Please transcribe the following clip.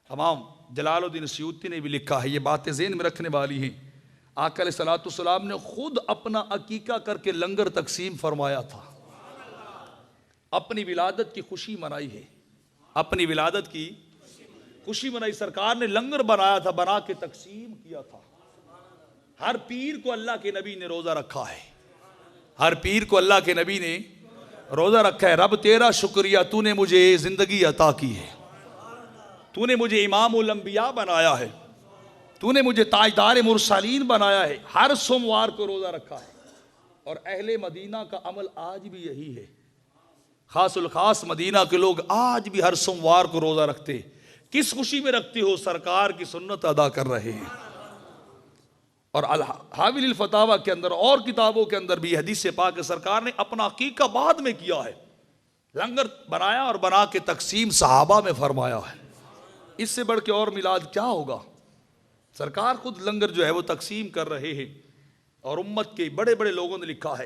इमाम जलालुद्दीन सयूती ने भी लिखा है, ये बातें ज़हन में रखने वाली हैं। आका अलैहिस्सलाम ने खुद अपना अकीका करके लंगर तकसीम फरमाया था, अपनी विलादत की खुशी मनाई है, अपनी विलादत की खुशी मनाई। सरकार ने लंगर बनाया था, बना के तकसीम किया था। हर पीर को अल्लाह के नबी ने रोज़ा रखा है, हर पीर को अल्लाह के नबी ने रोज़ा रखा है। रब तेरा शुक्रिया, तूने मुझे ज़िंदगी अता की है, तूने मुझे इमामुल अंबिया बनाया है, तूने मुझे ताजदार मुरसलीन बनाया है। हर सोमवार को रोज़ा रखा है और अहले मदीना का अमल आज भी यही है। खासुल खास मदीना के लोग आज भी हर सोमवार को रोज़ा रखते। किस खुशी में रखते हो? सरकार की सुन्नत अदा कर रहे हैं। और अल-हाविल फतावा के अंदर और किताबों के अंदर भी हदीस पाक सरकार ने अपना अकीका बाद में किया है, लंगर बनाया और बना के तकसीम सहाबा में फरमाया है। इससे बढ़ के और मिलाद क्या होगा? सरकार खुद लंगर जो है वो तकसीम कर रहे हैं और उम्मत के बड़े बड़े लोगों ने लिखा है